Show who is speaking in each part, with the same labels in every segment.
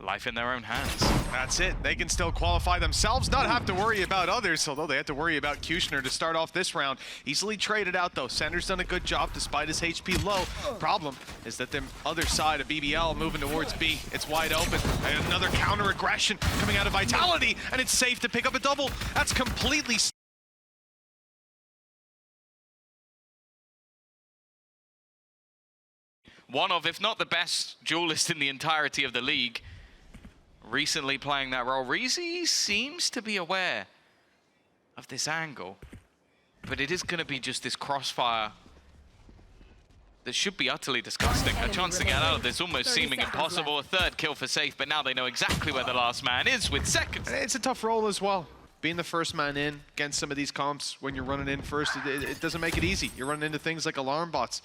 Speaker 1: life in their own hands.
Speaker 2: That's it. They can still qualify themselves, not have to worry about others, although they have to worry about Cutioner to start off this round. Easily traded out, though. ceNder's done a good job despite his HP low. Problem is that the other side of BBL moving towards B. It's wide open. And another counter aggression coming out of Vitality, and it's safe to pick up a double. That's completely...
Speaker 1: One of, if not the best duelist in the entirety of the league, recently playing that role. reazy seems to be aware of this angle, but it is going to be just this crossfire that should be utterly disgusting. A chance to get out of this almost seeming impossible. A third kill for Sayf, but now they know exactly where the last man is with seconds.
Speaker 2: It's a tough role as well. Being the first man in against some of these comps when you're running in first, it doesn't make it easy. You're running into things like alarm bots.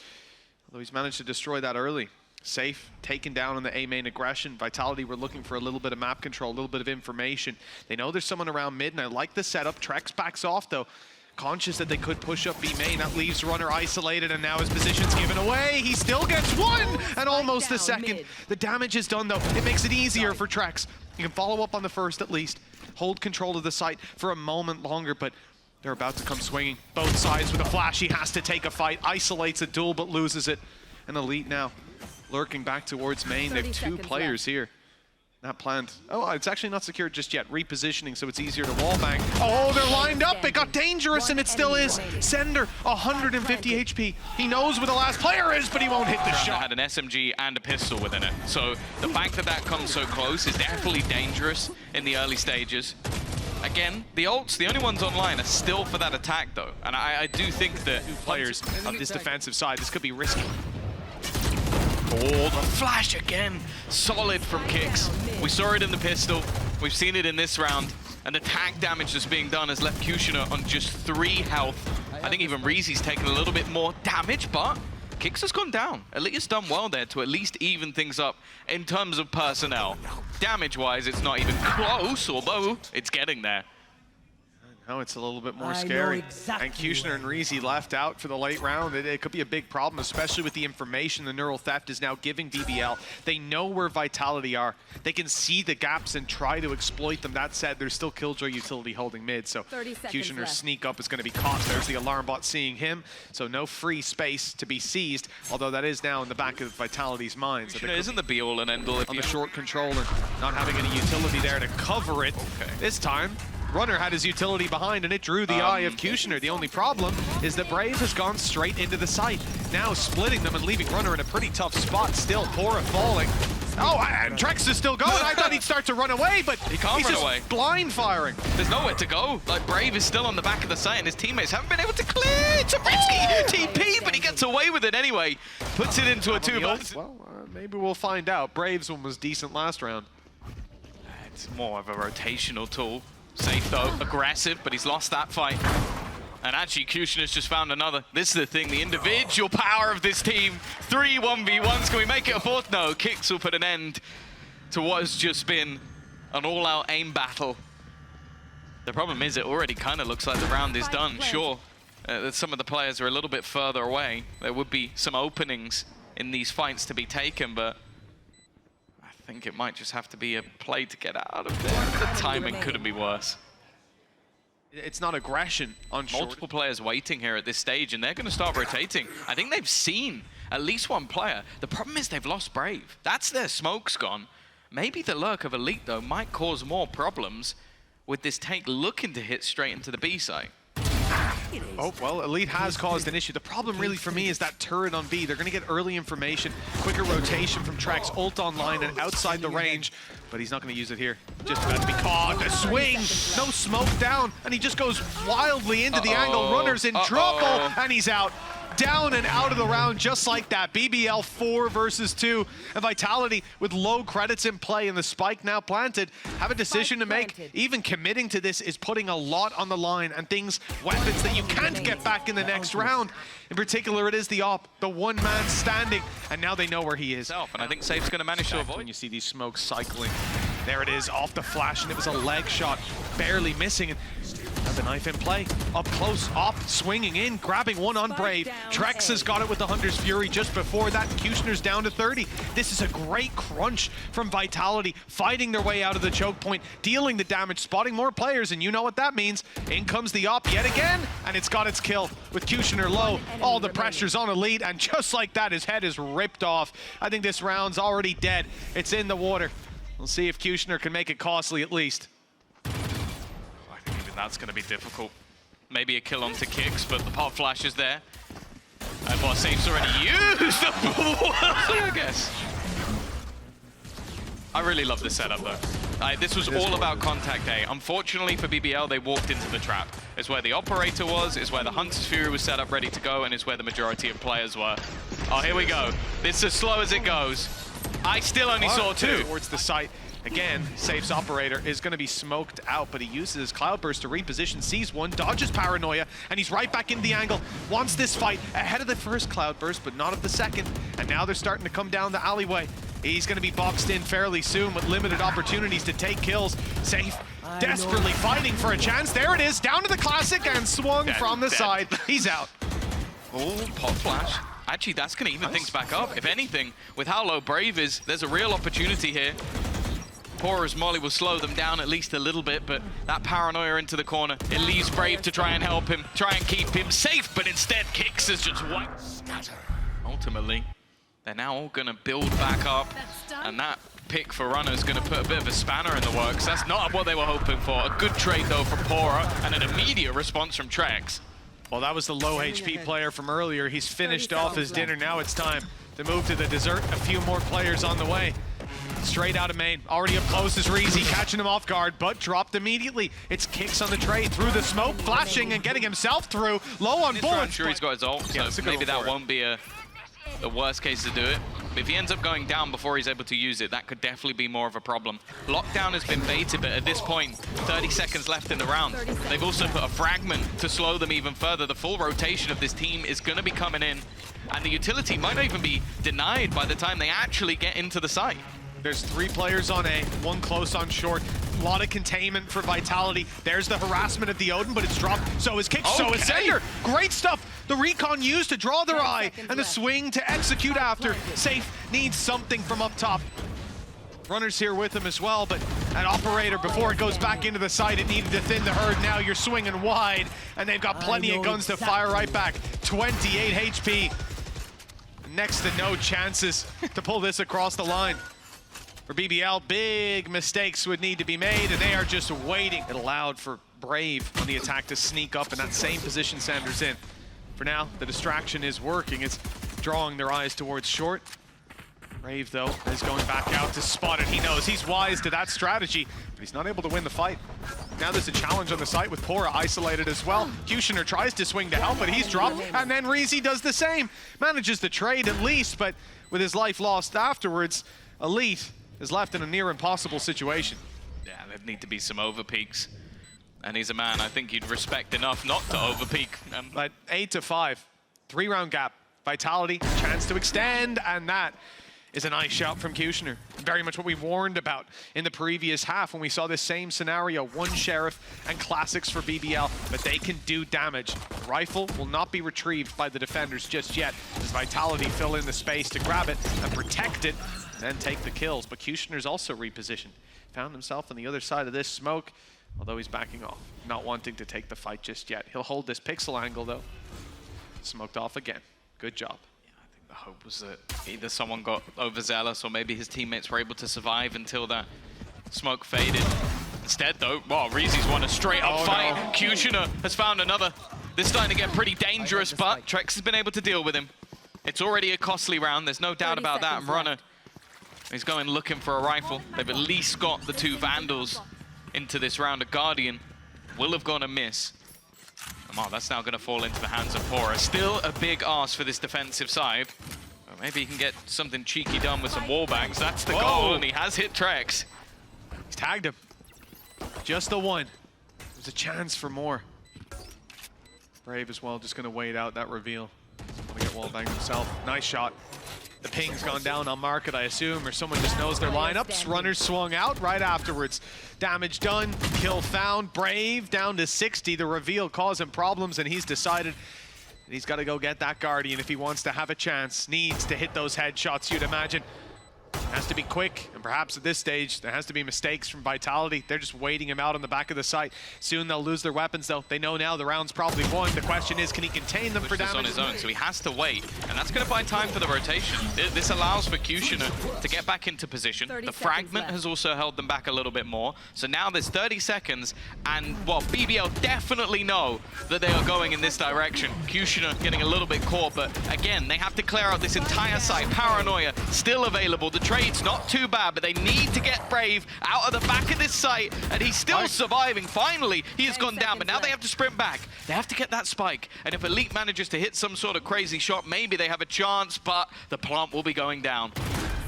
Speaker 2: Although he's managed to destroy that early. Sayf taken down on the A main aggression. Vitality were looking for a little bit of map control, a little bit of information. They know there's someone around mid, and I like the setup. trexx backs off, though. Conscious that they could push up B main. That leaves Runner isolated, and now his position's given away. He still gets one, and almost the second. The damage is done, though. It makes it easier for trexx. You can follow up on the first at least. Hold control of the site for a moment longer, but they're about to come swinging. Both sides with a flash. He has to take a fight. Isolates a duel, but loses it. And Elite now lurking back towards main. They have two players here. Not planned. Oh, it's actually not secured just yet. Repositioning, so it's easier to wallbang. Oh, they're lined up. It got dangerous, and it still is. ceNder, 150 HP. He knows where the last player is, but he won't hit the shot.
Speaker 1: Had an SMG and a pistol within it. So the fact that that comes so close is definitely dangerous in the early stages. Again, the ults, the only ones online, are still for that attack, though. And I do think that
Speaker 2: players of this defensive side, this could be risky.
Speaker 1: Oh, the flash again. Solid from Kicks. We saw it in the pistol. We've seen it in this round. And the tag damage that's being done has left Cutioner on just 3 health. I think even reazy's taken a little bit more damage, but Kicks has gone down. Elite has done well there to at least even things up in terms of personnel. Damage-wise, it's not even close, although it's getting there.
Speaker 2: Now it's a little bit more scary. And Cutioner and reazy left out for the late round. It could be a big problem, especially with the information the neural theft is now giving BBL. They know where Vitality are. They can see the gaps and try to exploit them. That said, there's still Killjoy utility holding mid, so Cutioner's sneak up is going to be caught. There's the alarm bot seeing him, so no free space to be seized, although that is now in the back of Vitality's mind. So
Speaker 1: isn't the be-all and end-all
Speaker 2: on the short controller, not having any utility there to cover it.
Speaker 1: Okay.
Speaker 2: This time, Runner had his utility behind, and it drew the eye of Cutioner. The only problem is that Brave has gone straight into the site, now splitting them and leaving Runner in a pretty tough spot. Still, pAura falling. Oh, and trexx is still going. I thought he'd start to run away, but
Speaker 1: he can't run away.
Speaker 2: Blind firing.
Speaker 1: There's nowhere to go. Like, Brave is still on the back of the site, and his teammates haven't been able to clear Tabritsky TP, but he gets away with it anyway. Puts it into a 2-box.
Speaker 2: Well, maybe we'll find out. Brave's one was decent last round.
Speaker 1: It's more of a rotational tool. Sayf though, aggressive, but he's lost that fight. And actually, Cutioner's just found another. This is the thing, the individual power of this team. 3 1v1s, can we make it a fourth? No, Kicks will put an end to what has just been an all-out aim battle. The problem is it already kind of looks like the round is done, sure. Some of the players are a little bit further away. There would be some openings in these fights to be taken, but I think it might just have to be a play to get out of there. The timing couldn't be worse.
Speaker 2: It's not aggression on
Speaker 1: multiple players waiting here at this stage, and they're going to start rotating. I think they've seen at least one player. The problem is they've lost Brave. That's their smoke's gone. Maybe the lurk of Elite, though, might cause more problems with this tank looking to hit straight into the B site.
Speaker 2: Oh, well, Elite has caused an issue. The problem really for me is that turret on B. They're going to get early information, quicker rotation from trexx, ult online and outside the range, but he's not going to use it here. Just about to be caught. The swing, no smoke down, and he just goes wildly into the angle. Runner's in trouble, and he's out. Down and out of the round just like that. BBL 4 versus 2. And Vitality with low credits in play and the spike now planted have a decision to make. Even committing to this is putting a lot on the line and weapons that you can't get back in the next round. In particular, it is the op, the one man standing, and now they know where he is.
Speaker 1: And I think Sayf's going to manage to avoid.
Speaker 2: When you see these smokes cycling. There it is, off the flash, and it was a leg shot, barely missing. The knife in play, up close, up, swinging in, grabbing one on Brave. Trexx has got it with the Hunter's Fury just before that. QutionerX down to 30. This is a great crunch from Vitality, fighting their way out of the choke point, dealing the damage, spotting more players, and you know what that means. In comes the op yet again, and it's got its kill with QutionerX low. All the pressure's on Elite, and just like that, his head is ripped off. I think this round's already dead. It's in the water. We'll see if QutionerX can make it costly at least.
Speaker 1: That's going to be difficult. Maybe a kill onto Kicks, but the pop flash is there. And what Sayf's already used the ball, I guess. I really love this setup though. This was all about contact A. Unfortunately for BBL, they walked into the trap. It's where the operator was, it's where the Hunter's Fury was set up ready to go, and it's where the majority of players were. Oh, here we go. This is as slow as it goes. I still only saw two.
Speaker 2: Towards the site. Again, Sayf's operator is going to be smoked out, but he uses his Cloudburst to reposition, sees one, dodges Paranoia, and he's right back in the angle. Wants this fight ahead of the first Cloudburst, but not of the second. And now they're starting to come down the alleyway. He's going to be boxed in fairly soon with limited opportunities to take kills. Sayf desperately fighting for a chance. There it is, down to the Classic and swung from the side. He's out.
Speaker 1: Oh, pop flash. Actually, that's going to even things back up. If anything, with how low Brave is, there's a real opportunity here. pAura's Molly will slow them down at least a little bit, but that Paranoia into the corner, it leaves Brave to try and help him, try and keep him safe, but instead Kicks is just wiped. Ultimately, they're now all going to build back up, and that pick for Runner is going to put a bit of a spanner in the works. That's not what they were hoping for. A good trade, though, from pAura, and an immediate response from trexx.
Speaker 2: Well, that was the low HP player from earlier. He's finished off his dinner. Now it's time to move to the dessert. A few more players on the way. Straight out of main. Already up close is reazy, catching him off guard, but dropped immediately. It's Kicks on the trade through the smoke, flashing and getting himself through. Low on bullets.
Speaker 1: I'm sure he's got his ult, so maybe that won't be the worst case to do it. If he ends up going down before he's able to use it, that could definitely be more of a problem. Lockdown has been baited, but at this point, 30 seconds left in the round. They've also put a fragment to slow them even further. The full rotation of this team is going to be coming in, and the utility might not even be denied by the time they actually get into the site.
Speaker 2: There's 3 players on A, 1 close on short. A lot of containment for Vitality. There's the harassment of the Odin, but it's dropped. So is Kicks, so is ceNder. Great stuff. The recon used to draw their eye, and the swing to execute after. Sayf needs something from up top. Runner's here with him as well, but an operator, before it goes back into the site, it needed to thin the herd. Now you're swinging wide, and they've got plenty of guns to fire right back. 28 HP. Next to no chances to pull this across the line. For BBL, big mistakes would need to be made, and they are just waiting. It allowed for Brave on the attack to sneak up in that same position ceNder's in. For now, the distraction is working. It's drawing their eyes towards short. Brave, though, is going back out to spot it. He knows he's wise to that strategy, but he's not able to win the fight. Now there's a challenge on the site with pAura isolated as well. QutionerX tries to swing to help, but he's dropped, and then reazy does the same. Manages the trade at least, but with his life lost afterwards, Elite is left in a near impossible situation.
Speaker 1: Yeah, there'd need to be some overpeaks. And he's a man I think you'd respect enough not to overpeak.
Speaker 2: But 8-5, 3-round gap. Vitality, chance to extend, and that is a nice shot from QutionerX. Very much what we warned about in the previous half when we saw this same scenario. 1 Sheriff and Classics for BBL, but they can do damage. The rifle will not be retrieved by the defenders just yet, as Vitality fill in the space to grab it and protect it, and then take the kills. But QutionerX's also repositioned. Found himself on the other side of this smoke, although he's backing off, not wanting to take the fight just yet. He'll hold this pixel angle, though. Smoked off again. Good job.
Speaker 1: The hope was that either someone got overzealous or maybe his teammates were able to survive until that smoke faded. Instead, though, well, reazy's won a straight-up fight. No. QutionerX has found another. This is starting to get pretty dangerous, but trexx has been able to deal with him. It's already a costly round. There's no doubt about that. And Runner, he's going looking for a rifle. They've at least got the 2 Vandals into this round. A Guardian will have gone a miss. Oh, that's now going to fall into the hands of pAura. Still a big ask for this defensive side. Well, maybe he can get something cheeky done with some wallbangs. That's the goal, and he has hit trexx.
Speaker 2: He's tagged him. Just the one. There's a chance for more. Brave as well, just going to wait out that reveal. Doesn't want to get wallbanged himself. Nice shot. The ping's gone down on market, I assume, or someone just knows their lineups. Runners swung out right afterwards. Damage done, kill found. Brave down to 60. The reveal causing problems, and he's decided that he's got to go get that Guardian if he wants to have a chance. Needs to hit those headshots, you'd imagine. Has to be quick, and perhaps at this stage, there has to be mistakes from Vitality. They're just waiting him out on the back of the site. Soon they'll lose their weapons, though. They know now the round's probably won. The question is, can he contain them for damage?
Speaker 1: On his own, so he has to wait, and that's going to buy time for the rotation. This allows for QutionerX to get back into position. The fragment has also held them back a little bit more. So now there's 30 seconds, and, well, BBL definitely know that they are going in this direction. QutionerX getting a little bit caught, but again, they have to clear out this entire site. Paranoia still available. The trade's not too bad, but they need to get Brave out of the back of this site, and he's still surviving. Finally, he has gone down, but now they have to sprint back. They have to get that spike, and if Elite manages to hit some sort of crazy shot, maybe they have a chance, but the plant will be going down.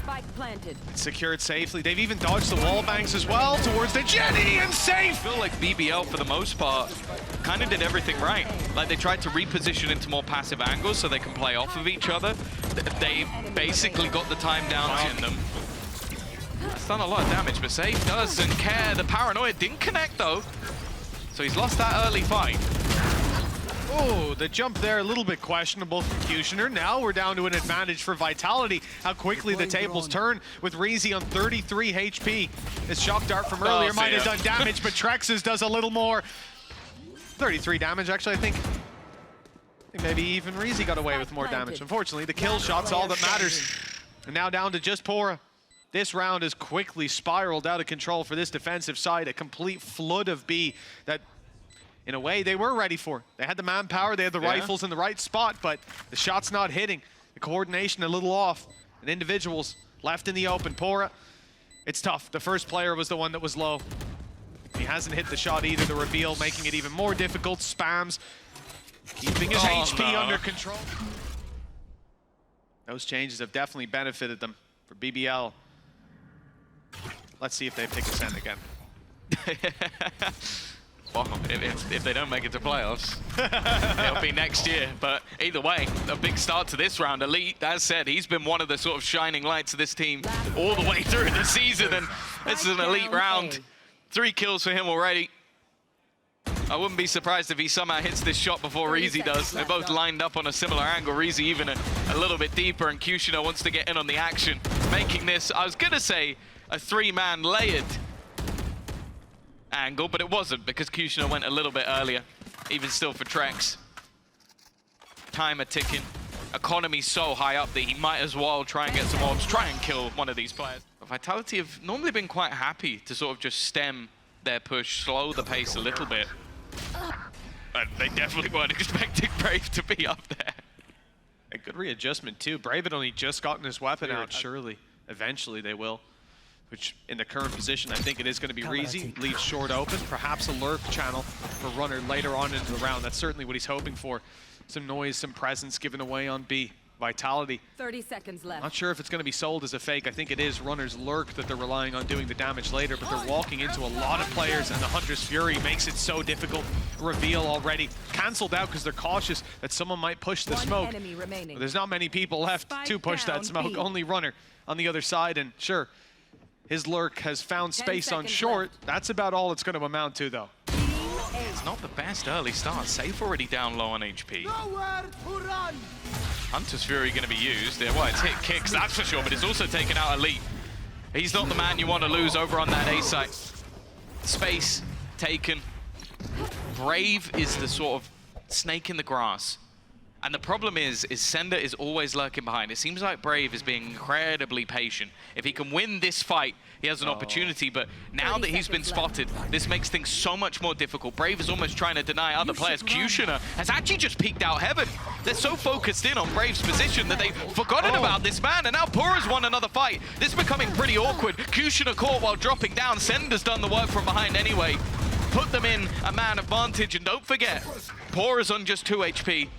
Speaker 3: Spike planted.
Speaker 2: It's secured safely. They've even dodged the wall banks as well towards the Jenny, and Sayf!
Speaker 1: I feel like BBL, for the most part, kind of did everything right. Like, they tried to reposition into more passive angles so they can play off of each other. They basically got the time down in them. It's done a lot of damage, but Sayf doesn't care. The Paranoia didn't connect, though. So he's lost that early fight.
Speaker 2: Oh, the jump there a little bit questionable from QutionerX. Now we're down to an advantage for Vitality. How quickly the tables turn with reazy on 33 HP. His shock dart from earlier might have done damage, but trexx's does a little more. 33 damage, actually, I think maybe even reazy got away with more damage. Unfortunately, the kill shot's all that matters. And now down to just pAura. This round has quickly spiraled out of control for this defensive side. A complete flood of B that, in a way, they were ready for. They had the manpower, they had the rifles in the right spot, but the shot's not hitting. The coordination a little off. And individuals left in the open. pAura, it's tough. The first player was the one that was low. He hasn't hit the shot either. The reveal making it even more difficult. Spams, keeping his HP under control. Those changes have definitely benefited them for BBL. Let's see if they pick Ascent again.
Speaker 1: Well, if they don't make it to playoffs, it'll be next year. But either way, a big start to this round. Elite, as said, he's been one of the sort of shining lights of this team all the way through the season. And this is an elite round. 3 kills for him already. I wouldn't be surprised if he somehow hits this shot before reazy does. They're both lined up on a similar angle. reazy even a little bit deeper, and QutionerX wants to get in on the action, making this, I was going to say, a 3-man layered angle, but it wasn't because QutionerX went a little bit earlier, even still for trexx. Timer ticking. Economy's so high up that he might as well try and get some orbs, try and kill one of these players. Vitality have normally been quite happy to sort of just stem their push, slow the pace a little bit. But they definitely weren't expecting Brave to be up there.
Speaker 2: A good readjustment too. Brave had only just gotten his weapon out, surely. Eventually they will. Which, in the current position, I think it is going to be reazy. Leaves short open. Perhaps a lurk channel for Runner later on into the round. That's certainly what he's hoping for. Some noise, some presence given away on B. Vitality.
Speaker 3: 30 seconds left.
Speaker 2: Not sure if it's going to be sold as a fake. I think it is Runner's lurk that they're relying on doing the damage later, but they're walking into a lot of players, and the Hunter's Fury makes it so difficult. Reveal already cancelled out because they're cautious that someone might push the smoke. But there's not many people left to push that smoke. Only Runner on the other side, and sure, his lurk has found space on short. That's about all it's going to amount to, though.
Speaker 1: It's not the best early start. Sayf already down low on HP. Hunter's Fury going to be used. Yeah, well, it's hit kicks, that's for sure, but it's also taken out Elite. He's not the man you want to lose over on that A site. Space taken. Brave is the sort of snake in the grass. And the problem is ceNder is always lurking behind. It seems like Brave is being incredibly patient. If he can win this fight, he has an opportunity, but now that he's been spotted, this makes things so much more difficult. Brave is almost trying to deny other players. QutionerX has actually just peeked out heaven. They're so focused in on Brave's position that they've forgotten about this man, and now pAura's won another fight. This is becoming pretty awkward. QutionerX caught while dropping down. ceNder's done the work from behind anyway. Put them in a man advantage, and don't forget, pAura's on just 2 HP.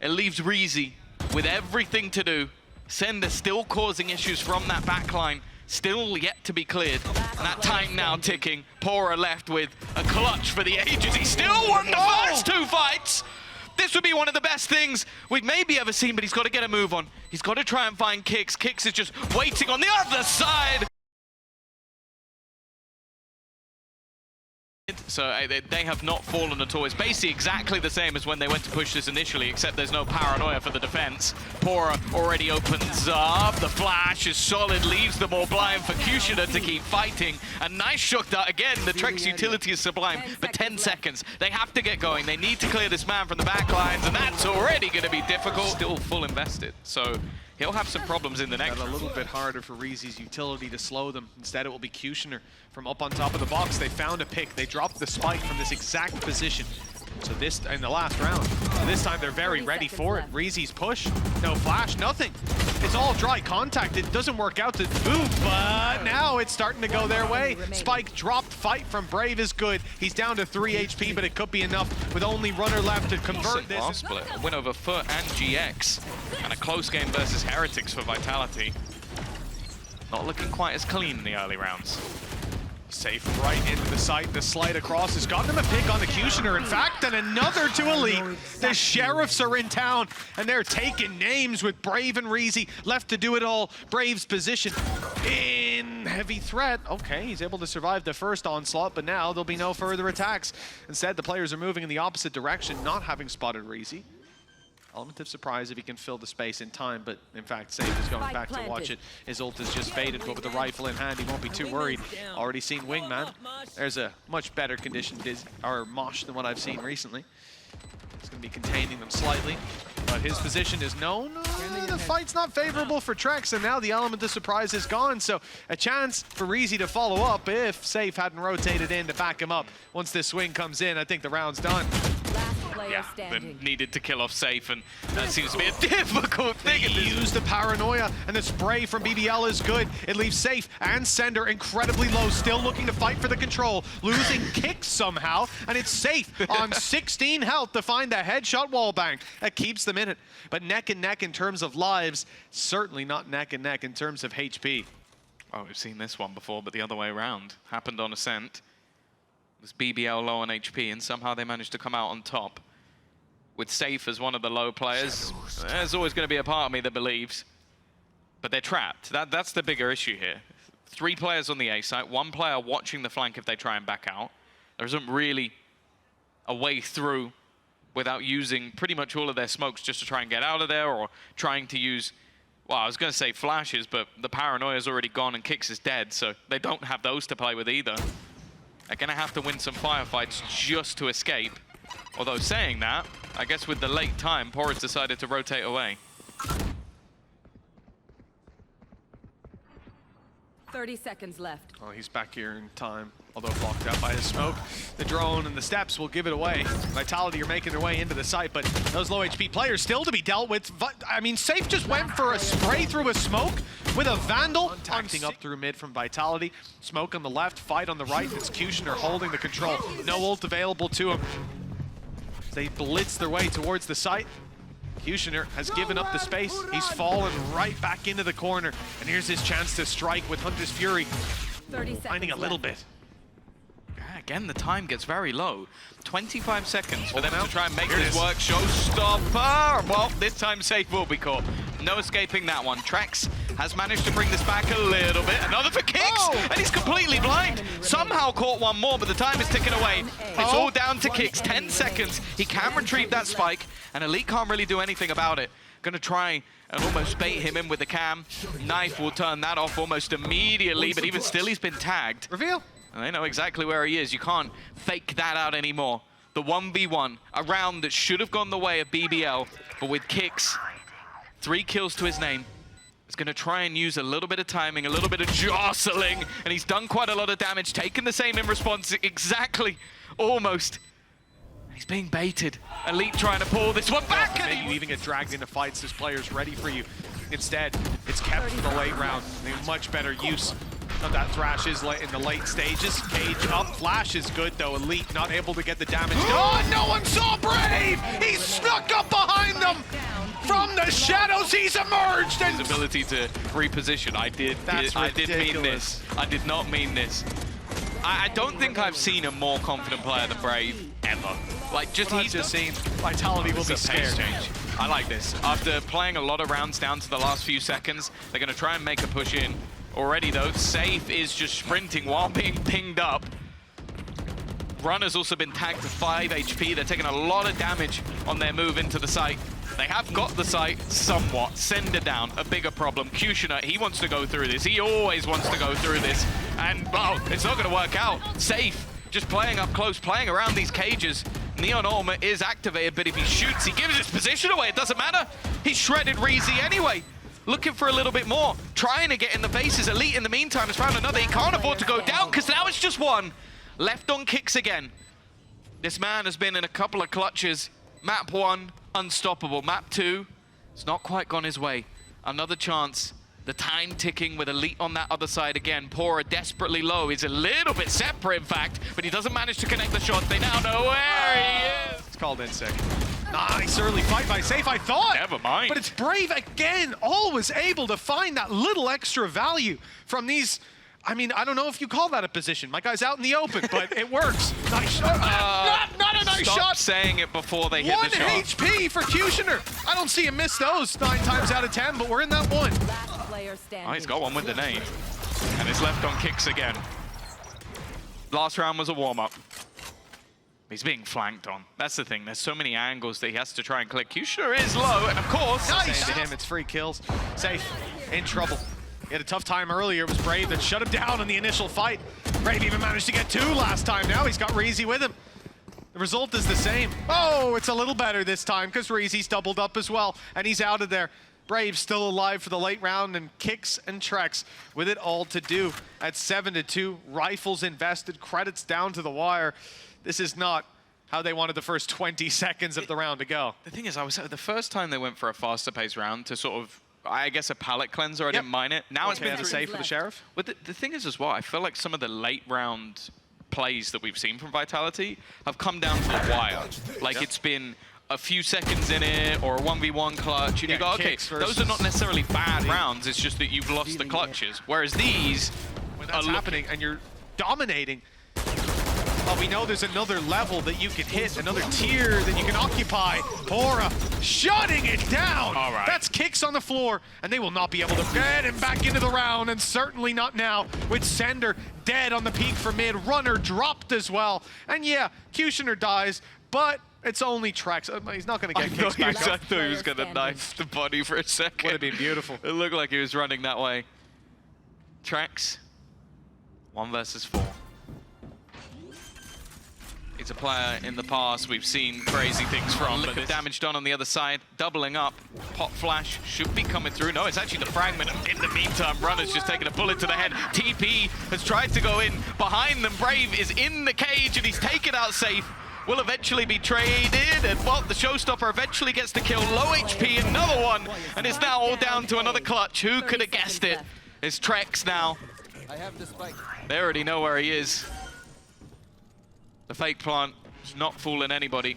Speaker 1: It leaves reazy with everything to do. ceNder still causing issues from that backline, still yet to be cleared. And that time now ticking. pAura left with a clutch for the ages. He still won the first 2 fights, This would be one of the best things we've maybe ever seen, but he's got to get a move on. He's got to try and find Kicks. Kicks is just waiting on the other side. So they have not fallen at all. It's basically exactly the same as when they went to push this initially, except there's no paranoia for the defense. pAura already opens up. The flash is solid, leaves them all blind for QutionerX to keep fighting. A nice shot that, again, the trexx utility is sublime, but 10 seconds. They have to get going. They need to clear this man from the back lines, and that's already going to be difficult. Still full invested, so he'll have some problems in the next
Speaker 2: round. A little bit harder for reazy's utility to slow them. Instead, it will be QutionerX from up on top of the box. They found a pick. They dropped the spike from this exact position. So this, in the last round, so this time they're very ready for it. reazy's push, no flash, nothing. It's all dry contact. It doesn't work out to move, but now it's starting to go their way. Spike dropped, fight from Brave is good. He's down to 3 HP, but it could be enough with only runner left to convert this.
Speaker 1: Last split, a win over Foot and GX, and a close game versus Heretics for Vitality. Not looking quite as clean in the early rounds.
Speaker 2: Sayf right into the site. The slide across has gotten him a pick on the QutionerX. In fact, and another to Elite. The Sheriffs are in town, and they're taking names with Brave and reazy left to do it all. Brave's position in heavy threat. Okay, he's able to survive the first onslaught, but now there'll be no further attacks. Instead, the players are moving in the opposite direction, not having spotted reazy. Element of surprise if he can fill the space in time, but in fact, Sayf is going back to watch it. His ult is just faded, but with the rifle in hand, he won't be too worried. Already seen Wingman. There's a much better conditioned Mosh than what I've seen recently. He's going to be containing them slightly, but his position is known. The fight's not favorable for trexx, and now the element of surprise is gone, so a chance for reazy to follow up if Sayf hadn't rotated in to back him up. Once this swing comes in, I think the round's done.
Speaker 1: Yeah, they needed to kill off Sayf, and that seems to be a difficult thing.
Speaker 2: He used the paranoia, and the spray from BBL is good. It leaves Sayf and ceNder incredibly low, still looking to fight for the control. Losing kicks somehow, and it's Sayf on 16 health to find the headshot wallbang. That keeps them in it. But neck and neck in terms of lives, certainly not neck and neck in terms of HP.
Speaker 1: Oh, we've seen this one before, but the other way around. Happened on Ascent. It was BBL low on HP, and somehow they managed to come out on top. With Sayf as one of the low players, there's always going to be a part of me that believes. But they're trapped. That's the bigger issue here. 3 players on the A site, 1 player watching the flank if they try and back out. There isn't really a way through without using pretty much all of their smokes just to try and get out of there, or trying to use, well, I was going to say flashes, but the paranoia's already gone and Kicks is dead, so they don't have those to play with either. They're going to have to win some firefights just to escape. Although saying that, I guess with the late time, pAura's decided to rotate away.
Speaker 3: 30 seconds left.
Speaker 2: Oh, he's back here in time, although blocked out by his smoke. The drone and the steps will give it away. Vitality are making their way into the site, but those low HP players still to be dealt with. I mean, Sayf just went for a spray through a smoke with a Vandal. Acting up through mid from Vitality. Smoke on the left, fight on the right. It's QutionerX holding the control. No ult available to him. They blitz their way towards the site. QutionerX has given up the space. He's fallen right back into the corner. And here's his chance to strike with Hunter's Fury.
Speaker 3: 30 seconds
Speaker 2: finding a little bit.
Speaker 1: Yeah, again, the time gets very low. 25 seconds for them to try and make this work. Showstopper! Well, this time Sayf will be caught. No escaping that one. trexx has managed to bring this back a little bit. Another for Kicks! And he's completely blind. Somehow caught one more, but the time is ticking away. It's all down to Kicks. 10 seconds. He can retrieve that spike, and Elite can't really do anything about it. Gonna try and almost bait him in with the cam. Knife will turn that off almost immediately, but even still, he's been tagged.
Speaker 2: Reveal.
Speaker 1: And they know exactly where he is. You can't fake that out anymore. The 1v1, a round that should have gone the way of BBL, but with Kicks, 3 kills to his name. He's going to try and use a little bit of timing, a little bit of jostling, and he's done quite a lot of damage, taken the same in response, exactly, almost. He's being baited. Elite trying to pull this one back.
Speaker 2: And you even get dragged into fights. This player's ready for you. Instead, it's kept for the late round. Much better use of that thrash is in the late stages. Cage up, flash is good though. Elite not able to get the damage. Oh, no one saw Brave! He snuck up behind them! From the shadows, he's emerged! And
Speaker 1: his ability to reposition. I didn't mean this. I did not mean this. I don't think I've seen a more confident player than Brave ever. Like, he's
Speaker 2: just seen Vitality will be scared.
Speaker 1: Change. I like this. After playing a lot of rounds down to the last few seconds, they're going to try and make a push in. Already, though, Sayf is just sprinting while being pinged up. Runner's also been tagged to 5 HP. They're taking a lot of damage on their move into the site. They have got the site somewhat. ceNder down, a bigger problem. QutionerX, he wants to go through this. He always wants to go through this. And, well, it's not going to work out. Sayf just playing up close, playing around these cages. Neon Armor is activated, but if he shoots, he gives his position away. It doesn't matter. He shredded reazy anyway. Looking for a little bit more. Trying to get in the faces. Elite, in the meantime, has found another. He can't afford to go down, because now it's just one. Left on kicks again. This man has been in a couple of clutches. Map 1, unstoppable. Map 2, it's not quite gone his way. Another chance. The time ticking with Elite on that other side again. pAura desperately low. He's a little bit separate, in fact, but he doesn't manage to connect the shot. They now know where he is.
Speaker 2: It's called in second. Nice early fight by Sayf, I thought.
Speaker 1: Never mind.
Speaker 2: But it's Brave again, always able to find that little extra value from these. I mean, I don't know if you call that a position. My guy's out in the open, but it works. Nice shot. Not a nice
Speaker 1: Stop
Speaker 2: shot.
Speaker 1: Saying it before they hit the shot.
Speaker 2: 1 HP for QutionerX. I don't see him miss those 9 times out of 10, but we're in that one.
Speaker 3: Last player standing.
Speaker 1: Oh, he's got one with the nade. And it's left on kicks again. Last round was a warm-up. He's being flanked on. That's the thing. There's so many angles that he has to try and click. QutionerX is low, and of course...
Speaker 2: Nice to him. It's free kills. Sayf in trouble. He had a tough time earlier. It was Brave that shut him down in the initial fight. Brave even managed to get 2 last time. Now he's got reazy with him. The result is the same. Oh, it's a little better this time because reazy's doubled up as well, and he's out of there. Brave still alive for the late round, and kicks and trexx with it all to do. At 7-2, rifles invested, credits down to the wire. This is not how they wanted the first 20 seconds of the round to go.
Speaker 1: The thing is, the first time they went for a faster paced round to sort of, I guess, a palate cleanser, I didn't mind it. Now it's been
Speaker 2: safe for the Sheriff.
Speaker 1: But the thing is as well, I feel like some of the late round plays that we've seen from Vitality have come down to the wire. Like it's been a few seconds in it, or a 1v1 clutch, and you go, okay, those are not necessarily bad rounds, it's just that you've lost the clutches. Whereas these,
Speaker 2: when that's happening and you're dominating, well, we know there's another level that you can hit, another tier that you can occupy. pAura shutting it down.
Speaker 1: All right.
Speaker 2: That's kicks on the floor, and they will not be able to get him back into the round, and certainly not now with ceNder dead on the peak for mid. Runner dropped as well. And yeah, QutionerX dies, but it's only trexx. He's not going to get kicks back
Speaker 1: I
Speaker 2: up.
Speaker 1: thought he was going to knife the body for a second.
Speaker 2: Would have been beautiful.
Speaker 1: It looked like he was running that way. trexx, 1 versus 4. He's a player in the past we've seen crazy things from. Look at damage done on the other side, doubling up. Pop flash should be coming through. No, it's actually the fragment. In the meantime, Runner's just taking a bullet to the head. TP has tried to go in behind them. Brave is in the cage and he's taken out Sayf. Will eventually be traded, and well, the showstopper eventually gets the kill. Low HP, another one, and it's now all down to another clutch. Who could have guessed it? It's trexx now. They already know where he is. The fake plant is not fooling anybody.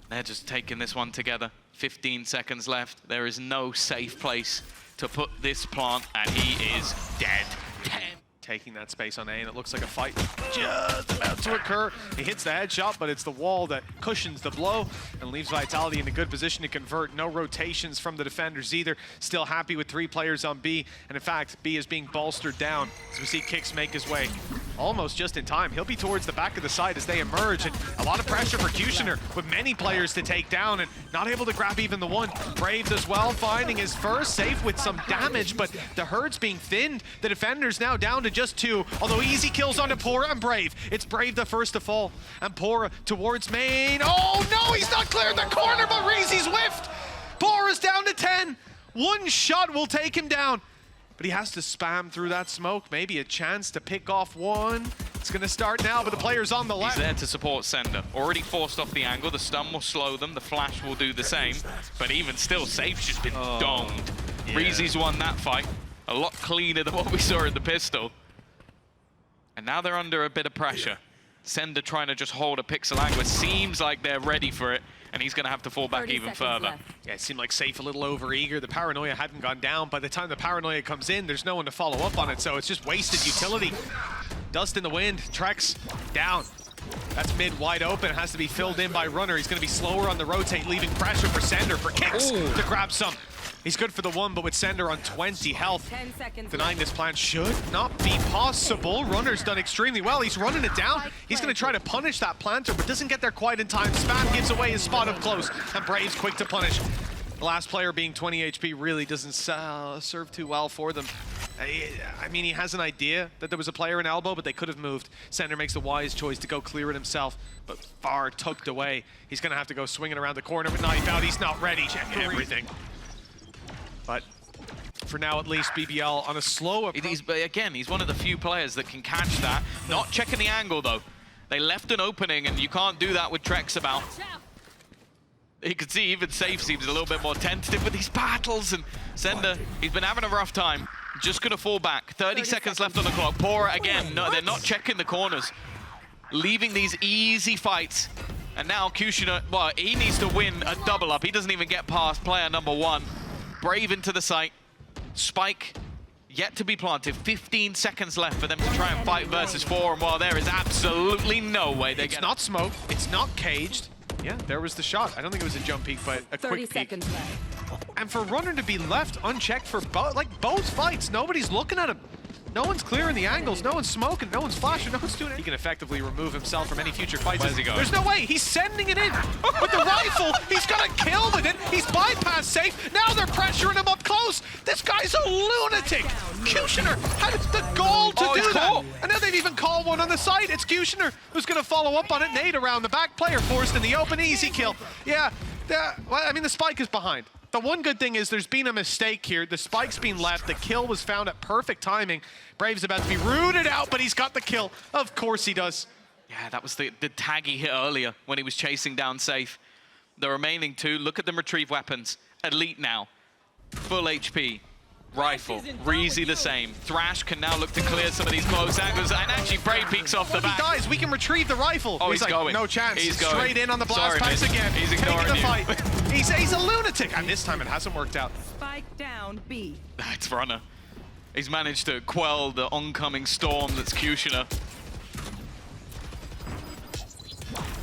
Speaker 1: They're just taking this one together. 15 seconds left. There is no safe place to put this plant, and he is dead. 10.
Speaker 2: Taking that space on A, and it looks like a fight just about to occur. He hits the headshot, but it's the wall that cushions the blow and leaves Vitality in a good position to convert. No rotations from the defenders either. Still happy with 3 players on B, and in fact, B is being bolstered down as we see kexx make his way almost just in time. He'll be towards the back of the site as they emerge, and a lot of pressure for QutionerX with many players to take down and not able to grab even the one. Brave as well, finding his first, Sayf with some damage, but the herd's being thinned. The defenders now down to just 2, although easy kills onto pAura and Brave. It's Brave the first to fall, and pAura towards main. Oh no, he's not cleared the corner, but reazy's whiffed. pAura's down to 10. 1 shot will take him down, but he has to spam through that smoke. Maybe a chance to pick off one. It's going to start now, but the player's on the left.
Speaker 1: He's there to support ceNder. Already forced off the angle. The stun will slow them. The flash will do the same. But even still, Sayf's just been domed. Yeah. reazy's won that fight. A lot cleaner than what we saw in the pistol. And now they're under a bit of pressure. ceNder trying to just hold a pixel angle. It seems like they're ready for it. and he's going to have to fall back
Speaker 3: 30
Speaker 1: even
Speaker 3: seconds
Speaker 1: further.
Speaker 3: left.
Speaker 2: Yeah, it seemed like Sayf a little overeager. The paranoia hadn't gone down. By the time the paranoia comes in, there's no one to follow up on it, so it's just wasted utility. Dust in the wind, trexx down. That's mid wide open, it has to be filled in by Runner. He's gonna be slower on the rotate, leaving pressure for ceNder, for kicks to grab some. He's good for the one, but with ceNder on 20 health,
Speaker 3: 10 seconds
Speaker 2: denying this plan should not be possible. Runner's done extremely well. He's running it down. He's going to try to punish that planter, but doesn't get there quite in time. Spam gives away his spot up close, and Brave's quick to punish. The last player being 20 HP really doesn't serve too well for them. I mean, he has an idea that there was a player in elbow, but they could have moved. ceNder makes the wise choice to go clear it himself, but far tucked away. He's going to have to go swinging around the corner with knife out. He's not ready. Checking everything. But for now, at least, BBL on a slow approach.
Speaker 1: Again, he's one of the few players that can catch that. Not checking the angle, though. They left an opening, and you can't do that with trexx about. You can see even Sayf seems a little bit more tentative with these battles, and ceNder, he's been having a rough time. Just going to fall back. 30 seconds left on the clock. pAura again. No, they're not checking the corners. Leaving these easy fights. And now Cutioner, well, he needs to win a double up. He doesn't even get past player number 1. Brave into the site. Spike yet to be planted. 15 seconds left for them to try and fight versus 4. And while there is absolutely no way they get...
Speaker 2: It's not smoke. It's not caged. Yeah, there was the shot. I don't think it was a jump peek, but a
Speaker 3: 30
Speaker 2: quick peek.
Speaker 3: seconds left.
Speaker 2: And for Runner to be left unchecked for both fights, nobody's looking at him. No one's clearing the angles, no one's smoking, no one's flashing, no one's doing it. He can effectively remove himself from any future fights.
Speaker 1: Where's he going?
Speaker 2: There's no way, he's sending it in with the rifle. He's gonna kill with it. He's bypassed Sayf. Now they're pressuring him up close. This guy's a lunatic. Cutioner had the gall to do that. And now they've even called one on the side. It's Cutioner who's gonna follow up on it. Nade around the back, player forced in the open, easy kill. Yeah, well, I mean, the spike is behind. The one good thing is there's been a mistake here. The spike's been left. The kill was found at perfect timing. Brave's about to be rooted out, but he's got the kill. Of course he does.
Speaker 1: Yeah, that was the tag he hit earlier when he was chasing down Sayf. The remaining 2, look at them retrieve weapons. Elite now. Full HP. Rifle. reazy the same. Thrash can now look to clear some of these close angles, and actually Brave peeks off the back.
Speaker 2: He dies, we can retrieve the rifle.
Speaker 1: Oh, he's
Speaker 2: like,
Speaker 1: going.
Speaker 2: No chance.
Speaker 1: He's going.
Speaker 2: Straight in on the blast packs again.
Speaker 1: He's
Speaker 2: taking
Speaker 1: ignoring
Speaker 2: the
Speaker 1: you.
Speaker 2: fight. He's a lunatic, and this time it hasn't worked out.
Speaker 3: Spike down B.
Speaker 1: It's Runner. He's managed to quell the oncoming storm that's Cutioner.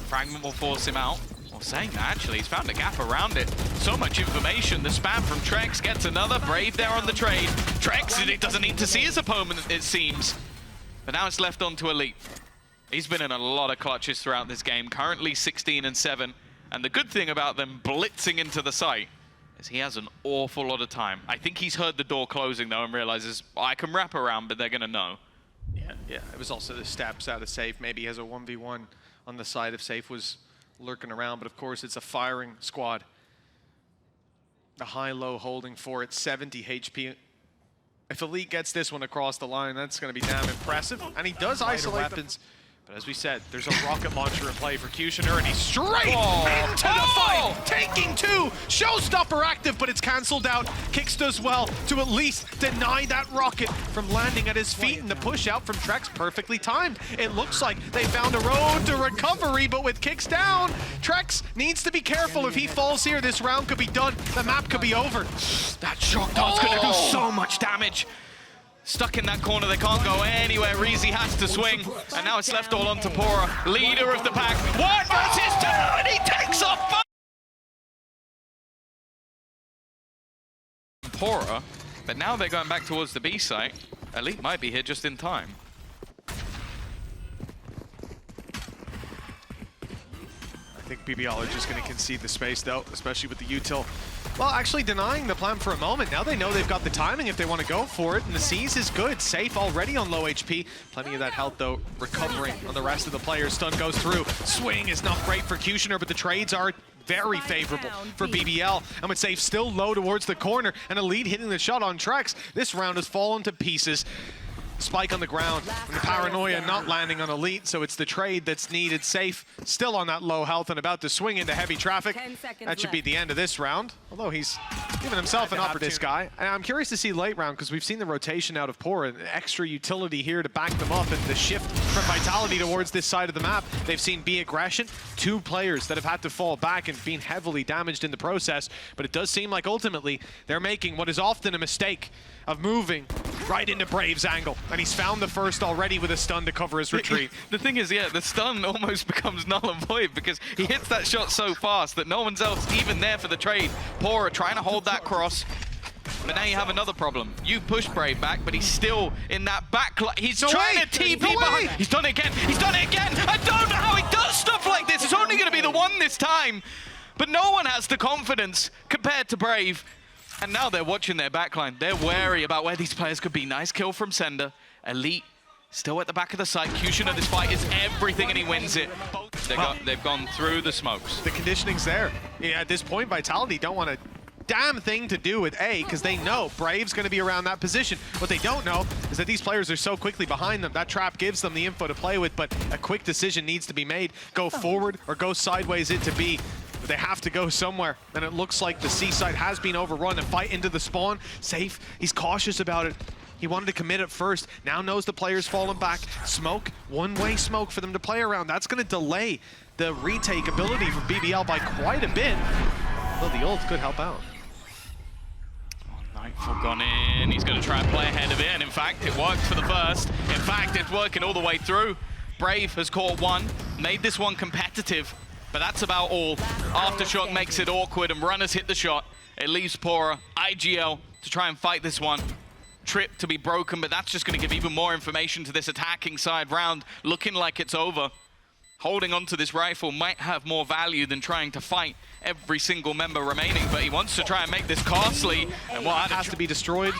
Speaker 1: Fragment will force him out. Well, saying that, actually, he's found a gap around it. So much information. The spam from trexx gets another. Brave there on the trade. trexx, it doesn't need to see his opponent, it seems. But now it's left on to Elite. He's been in a lot of clutches throughout this game. Currently 16-7. And the good thing about them blitzing into the site is he has an awful lot of time. I think he's heard the door closing, though, and realizes, I can wrap around, but they're going to know.
Speaker 2: Yeah. It was also the steps out of Sayf. Maybe he has a 1v1 on the side if Sayf was lurking around, but of course it's a firing squad. The high-low holding for it, 70 HP. If Elite gets this one across the line, that's going to be damn impressive. And he does isolate weapons. But as we said, there's a rocket launcher in play for Cutioner, and he's straight into the fight, taking 2. Showstopper active, but it's cancelled out. Kicks does well to at least deny that rocket from landing at his feet, and the push out from trexx perfectly timed. It looks like they found a road to recovery, but with kicks down, trexx needs to be careful. If he falls here, this round could be done. The map could be over.
Speaker 1: That shock dart's going to do so much damage. Stuck in that corner, they can't go anywhere. reazy has to swing, and now it's left all on to pAura, leader of the pack. 1 versus 2, and he takes off pAura, but now they're going back towards the B site. Elite might be here just in time.
Speaker 2: I think BBL are just going to concede the space, though, especially with the util. Well, actually denying the plan for a moment. Now they know they've got the timing if they want to go for it, and the seize is good. Sayf already on low HP. Plenty of that health, though, recovering on the rest of the players. Stun goes through. Swing is not great for Cutioner, but the trades are very favorable for BBL. And with Sayf still low towards the corner, and Elite hitting the shot on trexx, this round has fallen to pieces. Spike on the ground, and the paranoia not landing on Elite, so it's the trade that's needed. Sayf still on that low health and about to swing into heavy traffic. That should be the end of this round, although he's given himself an opportunity. This guy. And I'm curious to see late round, because we've seen the rotation out of pAura, and extra utility here to back them up, and the shift from Vitality towards this side of the map. They've seen B aggression, 2 players that have had to fall back and been heavily damaged in the process, but it does seem like ultimately they're making what is often a mistake of moving right into Brave's angle, and he's found the first already with a stun to cover his retreat.
Speaker 1: The thing is, yeah, the stun almost becomes null and void because he hits that shot so fast that no one's else even there for the trade. pAura trying to hold that cross. But now you have another problem. You push Brave back, but he's still in that back line. He's trying to TP behind. He's done it again. He's done it again. I don't know how he does stuff like this. It's only going to be the one this time. But no one has the confidence compared to Brave. And now they're watching their backline. They're wary about where these players could be. Nice kill from ceNder. Elite still at the back of the site. Cutioner, this fight is everything, and he wins it. They've gone through the smokes.
Speaker 2: The conditioning's there. Yeah, at this point, Vitality don't want a damn thing to do with A, because they know Brave's going to be around that position. What they don't know is that these players are so quickly behind them. That trap gives them the info to play with, but a quick decision needs to be made. Go forward or go sideways into B. But they have to go somewhere, and it looks like the C side has been overrun. And fight into the spawn. Sayf, he's cautious about it. He wanted to commit at first, now knows the player's falling back. Smoke, one-way smoke for them to play around. That's going to delay the retake ability for BBL by quite a bit. Well, the ult could help out.
Speaker 1: Nightfall gone in, he's going to try and play ahead of it, and in fact, it worked for the first. In fact, it's working all the way through. Brave has caught one, made this one competitive, but that's about all. Aftershock makes it awkward, and runners hit the shot. It leaves pAura, IGL, to try and fight this one. Trip to be broken, but that's just going to give even more information to this attacking side round, looking like it's over. Holding on to this rifle might have more value than trying to fight every single member remaining, but he wants to try and make this costly. And what
Speaker 2: has to be destroyed.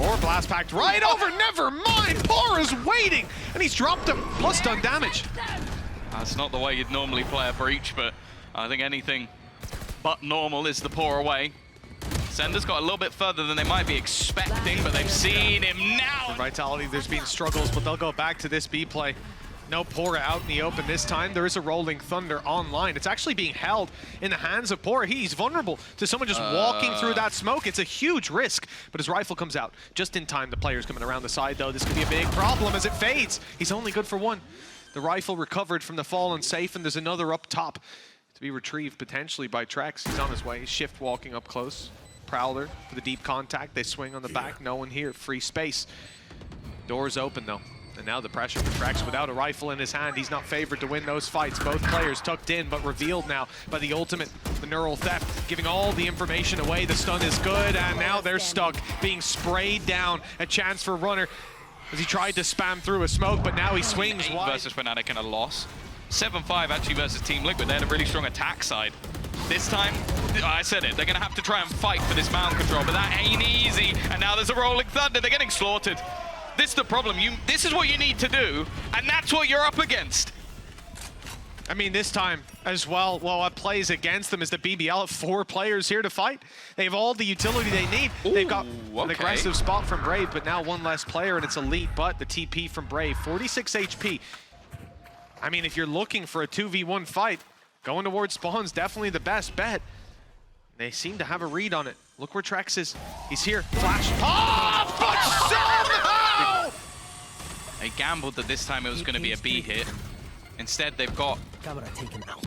Speaker 2: Or blast packed right over, never mind! pAura's waiting, and he's dropped him, plus done damage.
Speaker 1: That's not the way you'd normally play a breach, but I think anything but normal is the pAura way. ceNder's got a little bit further than they might be expecting, but they've seen him now.
Speaker 2: For Vitality, there's been struggles, but they'll go back to this B play. No pAura out in the open this time. There is a Rolling Thunder online. It's actually being held in the hands of pAura. He's vulnerable to someone just walking through that smoke. It's a huge risk, but his rifle comes out just in time. The player's coming around the side, though. This could be a big problem as it fades. He's only good for one. The rifle recovered from the fallen Sayf, and there's another up top to be retrieved potentially by trexx. He's on his way. Shift walking up close. pAura for the deep contact. They swing on the back. No one here. Free space. Doors open, though. And now the pressure for trexx without a rifle in his hand. He's not favored to win those fights. Both players tucked in, but revealed now by the ultimate, the neural theft, giving all the information away. The stun is good, and now they're stuck, being sprayed down. A chance for Runner as he tried to spam through a smoke, but now he swings wide.
Speaker 1: Versus Fnatic and a loss. 7-5 actually versus Team Liquid. They had a really strong attack side. This time, I said it, they're going to have to try and fight for this mountain control, but that ain't easy. And now there's a Rolling Thunder. They're getting slaughtered. This is the problem. This is what you need to do, and that's what you're up against.
Speaker 2: I mean, this time as well, what plays against them is the BBL have 4 players here to fight. They have all the utility they need.
Speaker 1: Ooh,
Speaker 2: they've got an aggressive spot from Brave, but now one less player, and it's Elite, but the TP from Brave, 46 HP. I mean, if you're looking for a 2v1 fight, going towards spawn's definitely the best bet. They seem to have a read on it. Look where trexx is. He's here. Flash. Oh, but somehow!
Speaker 1: They gambled that this time it was going to be a B hit. Instead, they've got
Speaker 4: camera taken out.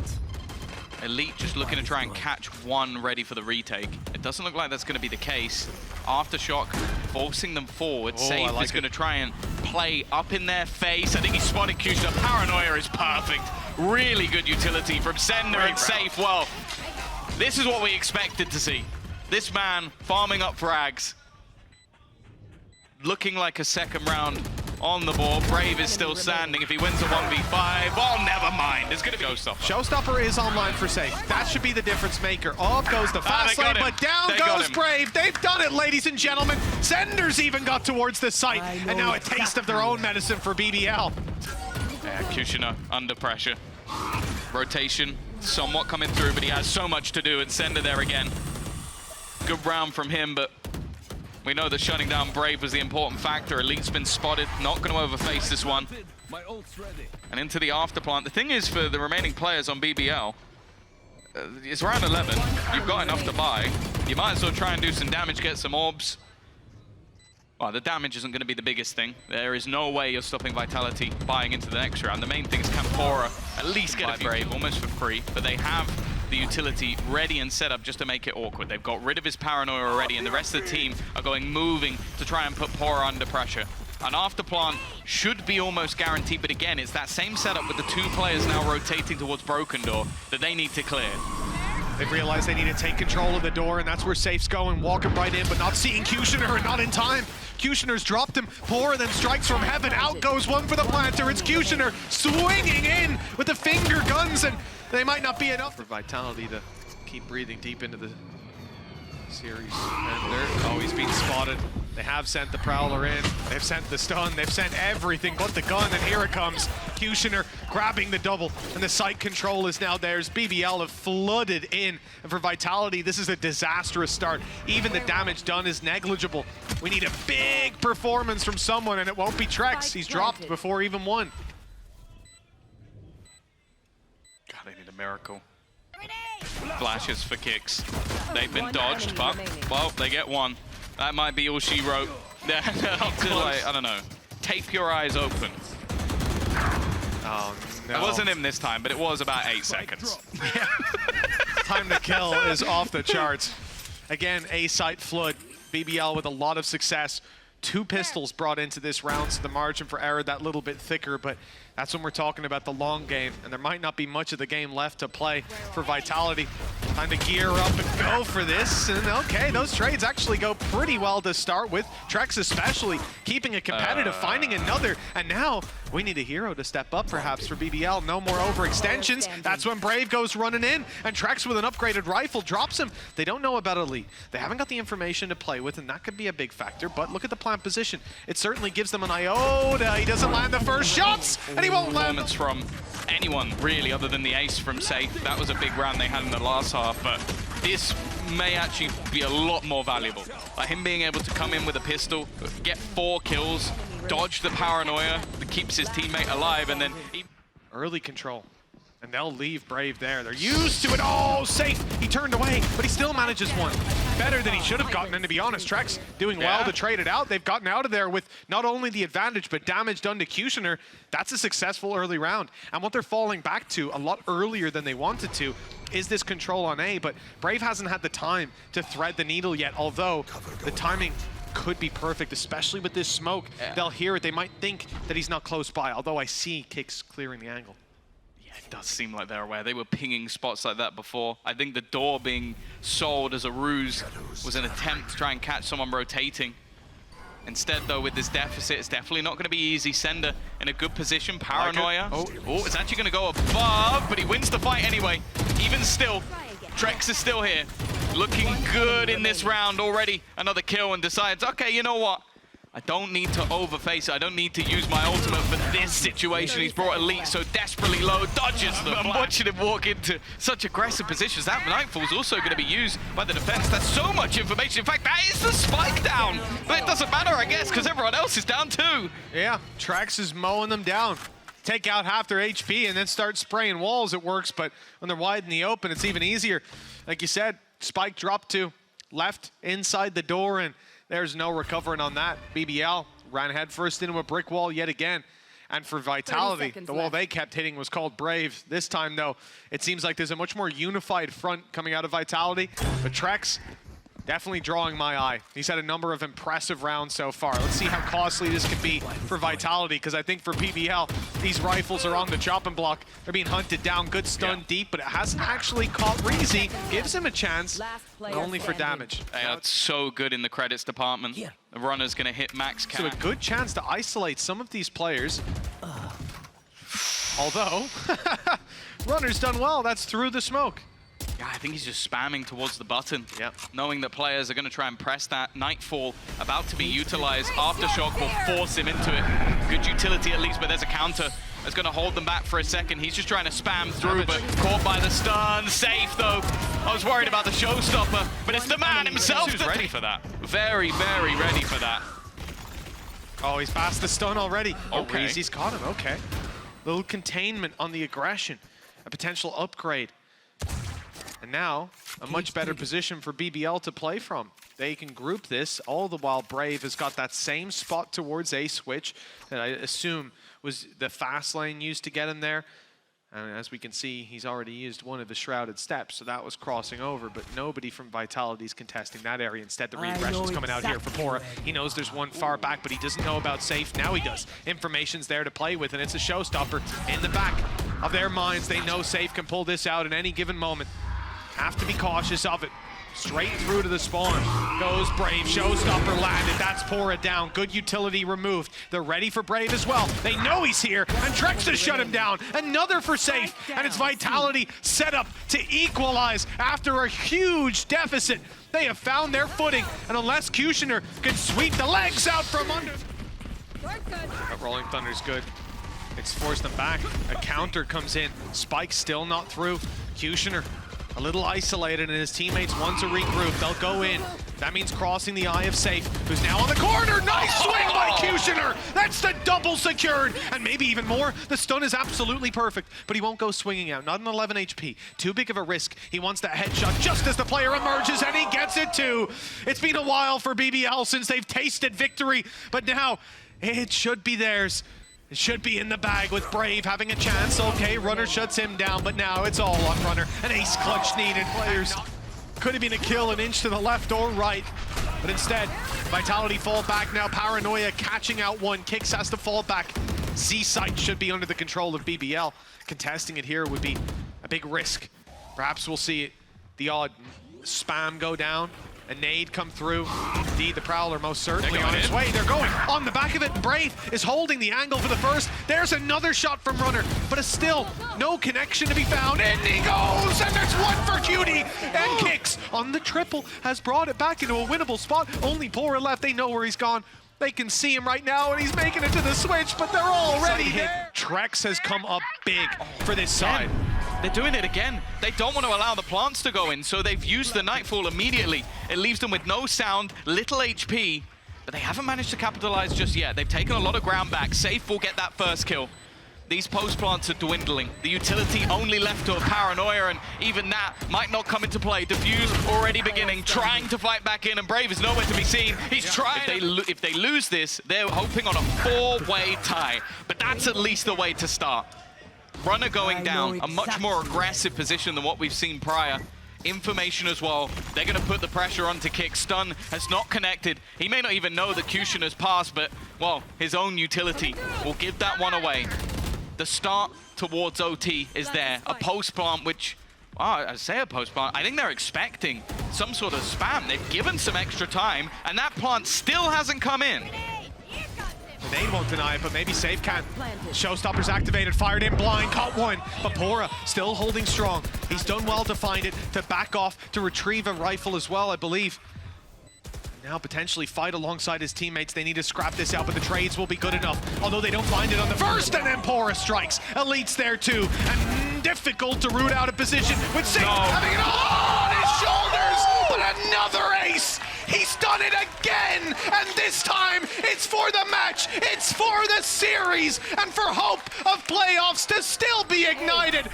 Speaker 1: Elite just looking to try and catch one ready for the retake. It doesn't look like that's going to be the case. Aftershock forcing them forward. Sayf is going to try and play up in their face. I think he spotted Cutioner. Paranoia is perfect. Really good utility from ceNder and Sayf. Well, this is what we expected to see. This man farming up frags. Looking like a second round on the board. Brave is still standing. If he wins a 1v5, oh, never mind. It's going to be Showstopper.
Speaker 2: Showstopper is online for Sayf. That should be the difference maker. Up goes the fast lane, but down goes Brave. They've done it, ladies and gentlemen. ceNder's even got towards the site, and now a taste of their own medicine for BBL.
Speaker 1: Yeah, Cutioner under pressure. Rotation somewhat coming through, but he has so much to do, and ceNder there again. Good round from him, but we know that shutting down Brave was the important factor. Elite's been spotted, not going to overface this one. And into the afterplant. The thing is, for the remaining players on BBL, it's round 11. You've got enough to buy. You might as well try and do some damage, get some orbs. Well, the damage isn't going to be the biggest thing. There is no way you're stopping Vitality buying into the next round. The main thing is can pAura at least get a Brave almost for free, but they have the utility ready and set up just to make it awkward. They've got rid of his paranoia already, and the rest of the team are moving to try and put pAura under pressure. An after plan should be almost guaranteed, but again, it's that same setup with the two players now rotating towards Broken Door that they need to clear.
Speaker 2: They've realized they need to take control of the door, and that's where Sayf's going, walking right in, but not seeing Questioner, not in time. Questioner's dropped him. pAura then strikes from heaven. Out goes one for the planter. It's Questioner swinging in with the finger guns, and they might not be enough for Vitality to keep breathing deep into the series. And he's being spotted. They have sent the Prowler in. They've sent the stun. They've sent everything but the gun, and here it comes. Questioner grabbing the double, and the site control is now theirs. BBL have flooded in, and for Vitality, this is a disastrous start. Even the damage done is negligible. We need a big performance from someone, and it won't be trexx. He's dropped before even one.
Speaker 1: God, they need a miracle. Flashes for kicks. They've been dodged, but, well, they get one. That might be all she wrote. I don't know. Tape your eyes open.
Speaker 2: Oh, no.
Speaker 1: It wasn't him this time, but it was about 8 seconds.
Speaker 2: Yeah. Time to kill is off the charts. Again, a site flood. BBL with a lot of success. 2 pistols brought into this round, so the margin for error that little bit thicker, but that's when we're talking about the long game, and there might not be much of the game left to play for Vitality. Time to gear up and go for this, and okay, those trades actually go pretty well to start with. trexx especially keeping it competitive, finding another, and now we need a hero to step up perhaps for BBL. No more overextensions. That's when Brave goes running in, and trexx with an upgraded rifle drops him. They don't know about Elite. They haven't got the information to play with, and that could be a big factor, but look at the plant position. It certainly gives them an iota. He doesn't land the first shots, and he won't land.
Speaker 1: Performance from anyone, really, other than the ace from Sayf. That was a big round they had in the last half, but this may actually be a lot more valuable. Like him being able to come in with a pistol, get 4 kills, dodge the paranoia that keeps his teammate alive, and then...
Speaker 2: Early control. And they'll leave Brave there. They're used to it. Oh, Sayf! He turned away, but he still manages one. Better than he should have gotten, and to be honest, trexx doing well to trade it out. They've gotten out of there with not only the advantage, but damage done to Questioner. That's a successful early round. And what they're falling back to a lot earlier than they wanted to is this control on A, but Brave hasn't had the time to thread the needle yet, although the timing could be perfect, especially with this smoke. They'll hear it. They might think that he's not close by, although I see kicks clearing the angle.
Speaker 1: It does seem like they're aware. They were pinging spots like that before. I think the door being sold as a ruse was an attempt to try and catch someone rotating. Instead, though, with this deficit, it's definitely not going to be easy. ceNder in a good position. Paranoia. Oh, it's actually going to go above, but he wins the fight anyway. Even still, trexx is still here. Looking good in this round already. Another kill and decides, okay, you know what? I don't need to overface it. I don't need to use my ultimate for this situation. He's brought Elite so desperately low, dodges them. I'm watching him walk into such aggressive positions. That Nightfall's also going to be used by the defense. That's so much information. In fact, that is the spike down. But it doesn't matter, I guess, because everyone else is down too.
Speaker 2: Yeah, trexx is mowing them down. Take out half their HP and then start spraying walls. It works, but when they're wide in the open, it's even easier. Like you said, spike dropped to left inside the door, and there's no recovering on that. BBL ran headfirst into a brick wall yet again. And for Vitality, the wall they kept hitting was called Brave. This time, though, it seems like there's a much more unified front coming out of Vitality. But trexx definitely drawing my eye. He's had a number of impressive rounds so far. Let's see how costly this can be for Vitality, because I think for BBL, these rifles are on the chopping block. They're being hunted down, good stun deep, but it hasn't actually caught reazy. Gives him a chance, but only for damage.
Speaker 1: That's so good in the credits department. The runner's going to hit max cap.
Speaker 2: So a good chance to isolate some of these players. Although, runner's done well. That's through the smoke.
Speaker 1: Yeah, I think he's just spamming towards the button.
Speaker 2: Yeah.
Speaker 1: Knowing that players are going to try and press that. Nightfall about to be utilized. Aftershock will force him into it. Good utility at least, but there's a counter that's going to hold them back for a second. He's just trying to spam through, but caught by the stun. Safe, though. I was worried about the showstopper, but it's the man himself. He's ready for that. Very, very ready for that.
Speaker 2: Oh, he's past the stun already.
Speaker 1: Okay.
Speaker 2: Oh, reazy's caught him. Okay. Little containment on the aggression. A potential upgrade. And now, a much better position for BBL to play from. They can group this, all the while Brave has got that same spot towards A switch that I assume was the fast lane used to get him there. And as we can see, he's already used one of the shrouded steps, so that was crossing over, but nobody from Vitality is contesting that area. Instead, the reaggression's coming out here for pAura. He knows there's one far back, but he doesn't know about Sayf. Now he does. Information's there to play with, and it's a showstopper in the back of their minds. They know Sayf can pull this out at any given moment. Have to be cautious of it. Straight through to the spawn goes Brave. Showstopper landed. That's pAura down. Good utility removed. They're ready for Brave as well. They know he's here, and trexx has shut him down. Another for Sayf, and it's Vitality set up to equalize after a huge deficit. They have found their footing, and unless QutionerX can sweep the legs out from under. But Rolling Thunder's good. It's forced them back. A counter comes in. Spike still not through. QutionerX a little isolated, and his teammates want to regroup. They'll go in. That means crossing the eye of Sayf, who's now on the corner. Nice swing by QutionerX. That's the double secured, and maybe even more. The stun is absolutely perfect, but he won't go swinging out. Not an 11 HP. Too big of a risk. He wants that headshot just as the player emerges, and he gets it too. It's been a while for BBL since they've tasted victory, but now it should be theirs. It should be in the bag with Brave having a chance. Okay, Runner shuts him down, but now it's all on Runner. An ace clutch needed. Players could have been a kill an inch to the left or right, but instead, Vitality fall back now. Paranoia catching out one. Kicks has to fall back. Z-Site should be under the control of BBL. Contesting it here would be a big risk. Perhaps we'll see the odd spam go down. A nade come through. Indeed, the Prowler most certainly on his way. They're going on the back of it. Brave is holding the angle for the first. There's another shot from Runner, but it's still no connection to be found. And he goes, and there's one for Cutie. And Kicks on the triple has brought it back into a winnable spot. Only pAura left. They know where he's gone. They can see him right now, and he's making it to the switch, but they're already there. trexx has come up big for this side.
Speaker 1: They're doing it again. They don't want to allow the plants to go in, so they've used the Nightfall immediately. It leaves them with no sound, little HP, but they haven't managed to capitalize just yet. They've taken a lot of ground back. Sayf will get that first kill. These post plants are dwindling. The utility only left to a Paranoia, and even that might not come into play. Diffuse already beginning, trying to fight back in, and Brave is nowhere to be seen. He's trying. If they lose this, they're hoping on a four-way tie, but that's at least the way to start. Runner going down, a much more aggressive position than what we've seen prior. Information as well. They're going to put the pressure onto Kick. Stun has not connected. He may not even know that QutionerX's passed, but, well, his own utility will give that one away. The start towards OT is there. A post plant, which, I say a post plant, I think they're expecting some sort of spam. They've given some extra time, and that plant still hasn't come in.
Speaker 2: They won't deny it, but maybe Sayf can. Showstopper's activated, fired in blind, caught one. But pAura still holding strong. He's done well to find it, to back off, to retrieve a rifle as well, I believe. Now potentially fight alongside his teammates. They need to scrap this out, but the trades will be good enough. Although they don't find it on the first, and then pAura strikes. Elite's there too, and difficult to root out a position with Sayf having it all on his shoulders, but another ace. He's done it again, and this time it's for the match, it's for the series, and for hope of playoffs to still be ignited.